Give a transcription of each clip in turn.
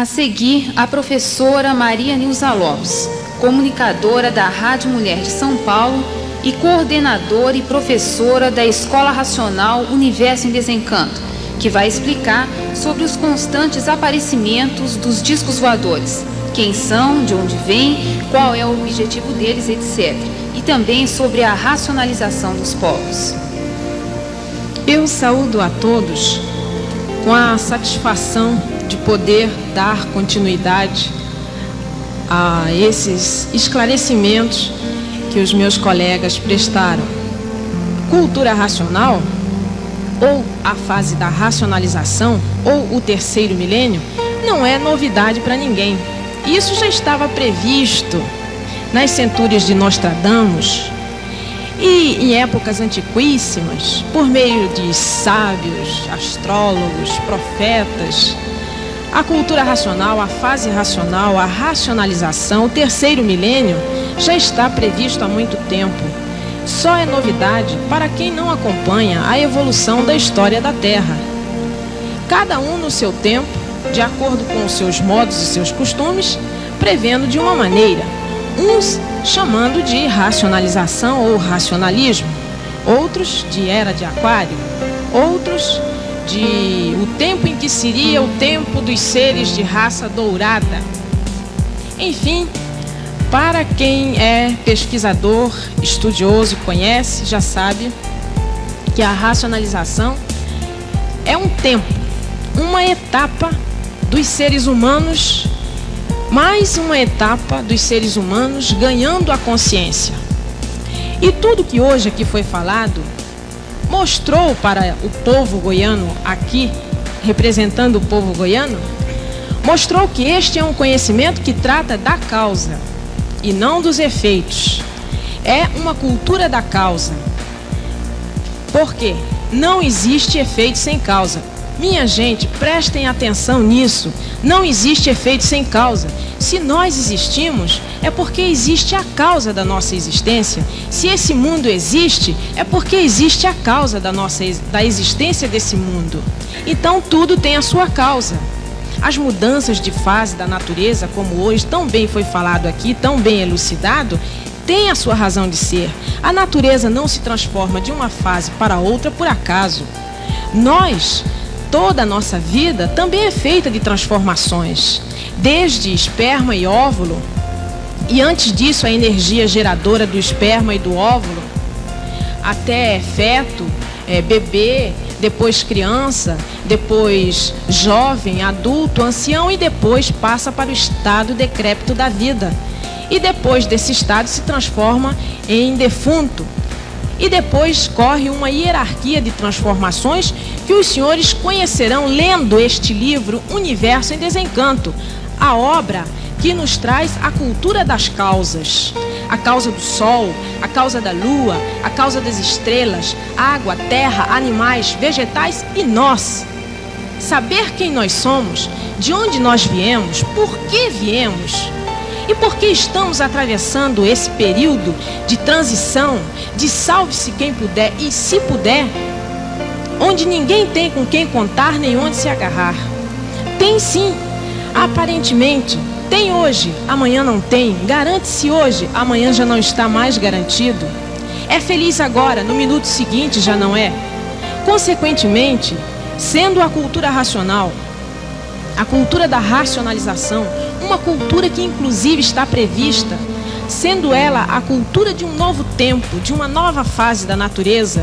A seguir, a professora Maria Nilza Lopes, comunicadora da Rádio Mulher de São Paulo e coordenadora e professora da Escola Racional Universo em Desencanto, que vai explicar sobre os constantes aparecimentos dos discos voadores, quem são, de onde vêm, qual é o objetivo deles, etc. E também sobre a racionalização dos povos. Eu saúdo a todos com a satisfação de poder dar continuidade a esses esclarecimentos que os meus colegas prestaram. Cultura racional, ou a fase da racionalização, ou o terceiro milênio, não é novidade para ninguém. Isso já estava previsto nas centúrias de Nostradamus e em épocas antiquíssimas, por meio de sábios, astrólogos, profetas. A cultura racional, a fase racional, a racionalização, o terceiro milênio já está previsto há muito tempo. Só é novidade para quem não acompanha a evolução da história da Terra. Cada um no seu tempo, de acordo com os seus modos e seus costumes, prevendo de uma maneira, uns chamando de racionalização ou racionalismo, outros de era de Aquário, outros de o tempo em que seria o tempo dos seres de raça dourada. Enfim, para quem é pesquisador, estudioso e conhece, já sabe que a racionalização é um tempo, uma etapa dos seres humanos, mais uma etapa dos seres humanos ganhando a consciência. E tudo que hoje aqui foi falado mostrou para o povo goiano aqui, representando o povo goiano, mostrou que este é um conhecimento que trata da causa e não dos efeitos. É uma cultura da causa. Por quê? Não existe efeito sem causa. Minha gente, prestem atenção nisso. Não existe efeito sem causa. Se nós existimos, é porque existe a causa da nossa existência. Se esse mundo existe, é porque existe a causa da existência desse mundo. Então tudo tem a sua causa. As mudanças de fase da natureza, como hoje tão bem foi falado aqui, tão bem elucidado, tem a sua razão de ser. A natureza não se transforma de uma fase para outra por acaso. Toda a nossa vida também é feita de transformações, desde esperma e óvulo, e antes disso a energia geradora do esperma e do óvulo, até feto, bebê, depois criança, depois jovem, adulto, ancião e depois passa para o estado decrépito da vida. E depois desse estado se transforma em defunto. E depois corre uma hierarquia de transformações que os senhores conhecerão lendo este livro Universo em Desencanto, a obra que nos traz a cultura das causas. A causa do sol, a causa da lua, a causa das estrelas, água, terra, animais, vegetais e nós. Saber quem nós somos, de onde nós viemos, por que viemos e por que estamos atravessando esse período de transição, de salve-se quem puder e se puder, onde ninguém tem com quem contar nem onde se agarrar. Tem sim, aparentemente. Tem hoje, amanhã não tem. Garante-se hoje, amanhã já não está mais garantido. É feliz agora, no minuto seguinte já não é. Consequentemente, sendo a cultura racional, a cultura da racionalização, uma cultura que inclusive está prevista, sendo ela a cultura de um novo tempo, de uma nova fase da natureza,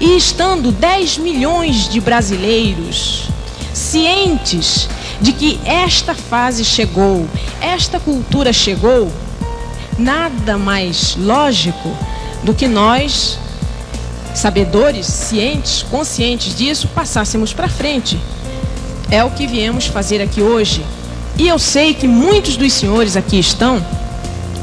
e estando 10 milhões de brasileiros cientes de que esta fase chegou, esta cultura chegou, nada mais lógico do que nós, sabedores, cientes, conscientes disso, passássemos para frente. É o que viemos fazer aqui hoje. E eu sei que muitos dos senhores aqui estão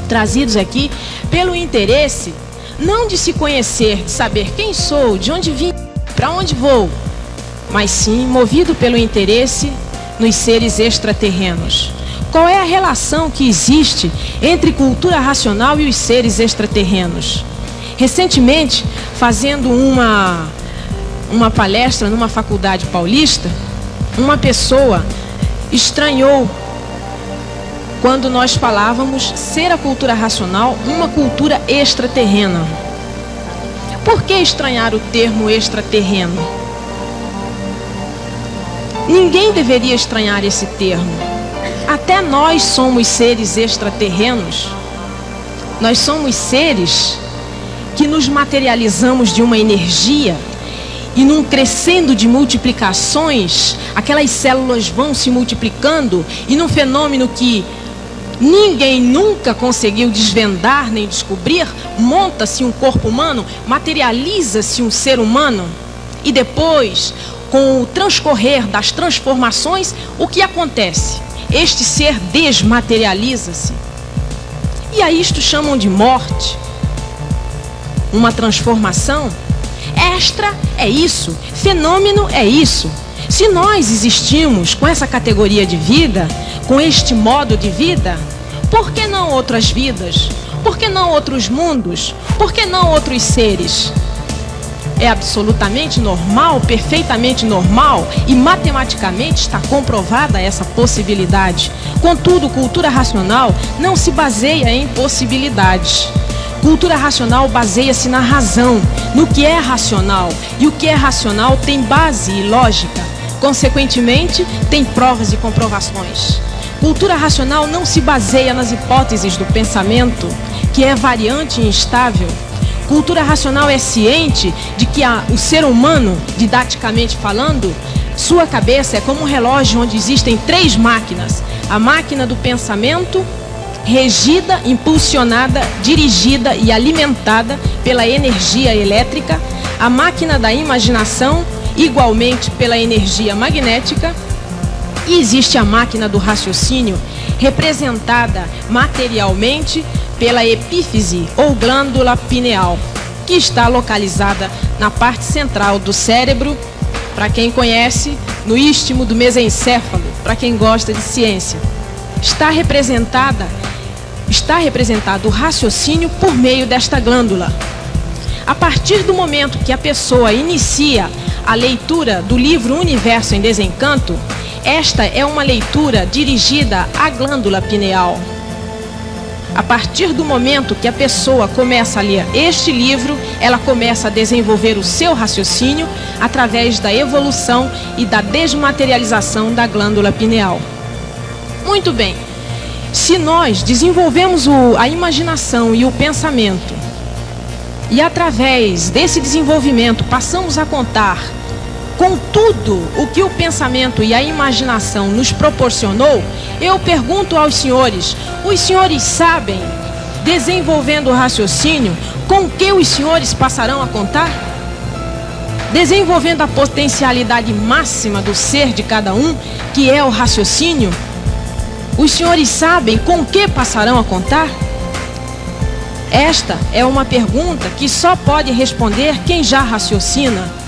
trazidos aqui pelo interesse, não de se conhecer, de saber quem sou, de onde vim, para onde vou, mas sim movido pelo interesse nos seres extraterrenos. Qual é a relação que existe entre cultura racional e os seres extraterrenos? Recentemente, fazendo uma palestra numa faculdade paulista, uma pessoa estranhou quando nós falávamos ser a cultura racional uma cultura extraterrena. Por que estranhar o termo extraterreno? Ninguém deveria estranhar esse termo. Até nós somos seres extraterrenos. Nós somos seres que nos materializamos de uma energia e num crescendo de multiplicações, aquelas células vão se multiplicando e num fenômeno que ninguém nunca conseguiu desvendar nem descobrir, monta-se um corpo humano, materializa-se um ser humano e depois, com o transcorrer das transformações, o que acontece? Este ser desmaterializa-se. E a isto chamam de morte. Uma transformação. Extra é isso, fenômeno é isso. Se nós existimos com essa categoria de vida, com este modo de vida, por que não outras vidas? Por que não outros mundos? Por que não outros seres? É absolutamente normal, perfeitamente normal e matematicamente está comprovada essa possibilidade. Contudo, cultura racional não se baseia em possibilidades. Cultura racional baseia-se na razão, no que é racional. E o que é racional tem base e lógica. Consequentemente, tem provas e comprovações. Cultura racional não se baseia nas hipóteses do pensamento, que é variante e instável. Cultura racional é ciente de que o ser humano, didaticamente falando, sua cabeça é como um relógio onde existem 3 máquinas. A máquina do pensamento, regida, impulsionada, dirigida e alimentada pela energia elétrica. A máquina da imaginação, igualmente pela energia magnética. E existe a máquina do raciocínio, representada materialmente pela epífise ou glândula pineal, que está localizada na parte central do cérebro, para quem conhece, no istmo do mesencéfalo, para quem gosta de ciência. Está representado o raciocínio por meio desta glândula. A partir do momento que a pessoa inicia a leitura do livro Universo em Desencanto, esta é uma leitura dirigida à glândula pineal. A partir do momento que a pessoa começa a ler este livro, ela começa a desenvolver o seu raciocínio através da evolução e da desmaterialização da glândula pineal. Muito bem, se nós desenvolvemos a imaginação e o pensamento, e através desse desenvolvimento passamos a contar com tudo o que o pensamento e a imaginação nos proporcionou, eu pergunto aos senhores, os senhores sabem, desenvolvendo o raciocínio, com que os senhores passarão a contar? Desenvolvendo a potencialidade máxima do ser de cada um, que é o raciocínio, os senhores sabem com que passarão a contar? Esta é uma pergunta que só pode responder quem já raciocina.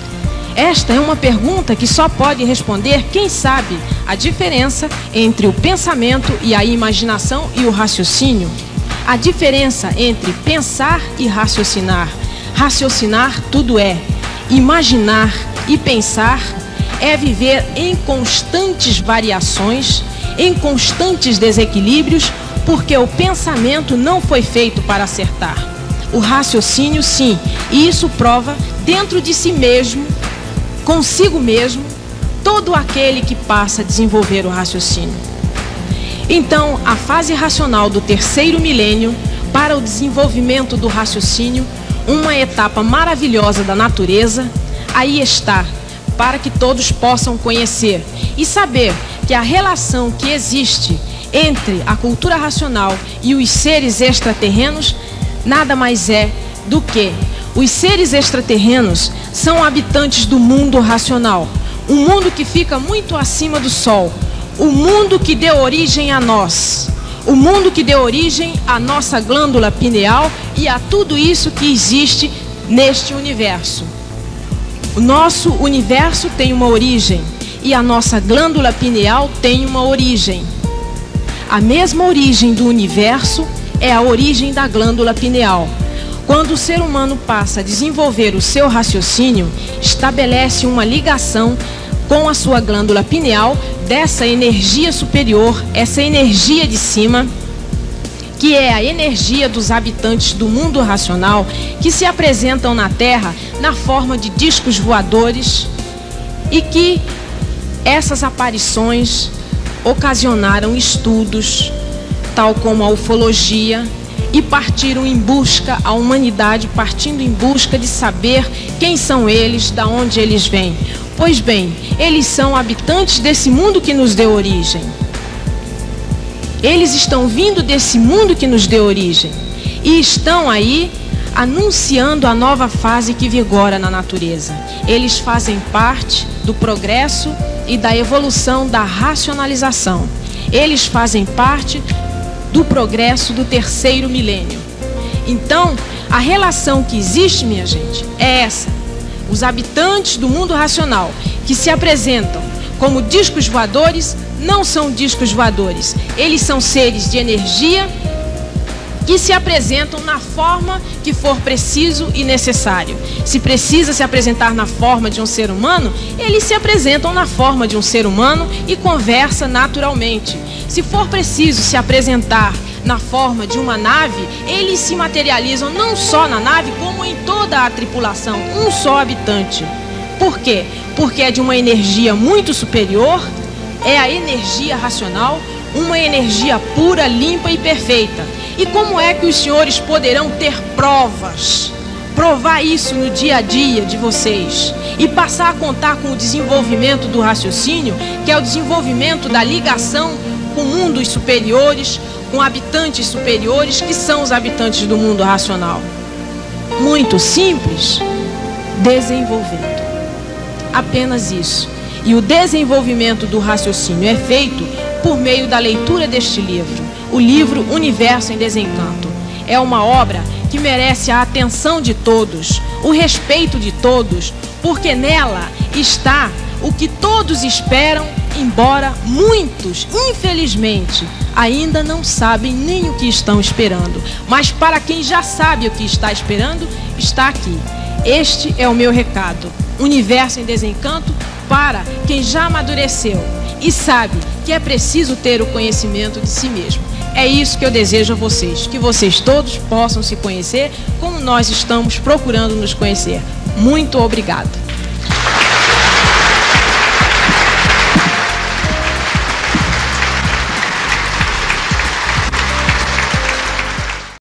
Esta é uma pergunta que só pode responder quem sabe a diferença entre o pensamento e a imaginação e o raciocínio. A diferença entre pensar e raciocinar. Raciocinar tudo é. Imaginar e pensar é viver em constantes variações, em constantes desequilíbrios, porque o pensamento não foi feito para acertar. O raciocínio, sim, e isso prova dentro de si mesmo, consigo mesmo, todo aquele que passa a desenvolver o raciocínio. Então, a fase racional do 3º milênio para o desenvolvimento do raciocínio, uma etapa maravilhosa da natureza, aí está, para que todos possam conhecer e saber que a relação que existe entre a cultura racional e os seres extraterrenos nada mais é do que os seres extraterrenos são habitantes do mundo racional, um mundo que fica muito acima do Sol, o mundo que deu origem a nós, o mundo que deu origem à nossa glândula pineal e a tudo isso que existe neste universo. O nosso universo tem uma origem e a nossa glândula pineal tem uma origem. A mesma origem do universo é a origem da glândula pineal. Quando o ser humano passa a desenvolver o seu raciocínio, estabelece uma ligação com a sua glândula pineal, dessa energia superior, essa energia de cima, que é a energia dos habitantes do mundo racional, que se apresentam na Terra na forma de discos voadores, e que essas aparições ocasionaram estudos, tal como a ufologia, e partiram em busca, a humanidade partindo em busca de saber quem são eles, de onde eles vêm. Pois bem, eles são habitantes desse mundo que nos deu origem. Eles estão vindo desse mundo que nos deu origem e estão aí anunciando a nova fase que vigora na natureza. Eles fazem parte do progresso e da evolução da racionalização. Eles fazem parte do progresso do terceiro milênio. Então, a relação que existe, minha gente, é essa. Os habitantes do mundo racional que se apresentam como discos voadores não são discos voadores. Eles são seres de energia que se apresentam na forma que for preciso e necessário. Se precisa se apresentar na forma de um ser humano, eles se apresentam na forma de um ser humano e conversam naturalmente. Se for preciso se apresentar na forma de uma nave, eles se materializam não só na nave, como em toda a tripulação, um só habitante. Por quê? Porque é de uma energia muito superior, é a energia racional, uma energia pura, limpa e perfeita. E como é que os senhores poderão ter provas? Provar isso no dia a dia de vocês e passar a contar com o desenvolvimento do raciocínio, que é o desenvolvimento da ligação com mundos superiores, com habitantes superiores, que são os habitantes do mundo racional. Muito simples, desenvolvendo. Apenas isso. E o desenvolvimento do raciocínio é feito por meio da leitura deste livro, o livro Universo em Desencanto. É uma obra que merece a atenção de todos, o respeito de todos, porque nela está o que todos esperam, embora muitos, infelizmente, ainda não sabem nem o que estão esperando. Mas para quem já sabe o que está esperando, está aqui. Este é o meu recado. Universo em Desencanto para quem já amadureceu e sabe que é preciso ter o conhecimento de si mesmo. É isso que eu desejo a vocês, que vocês todos possam se conhecer como nós estamos procurando nos conhecer. Muito obrigado.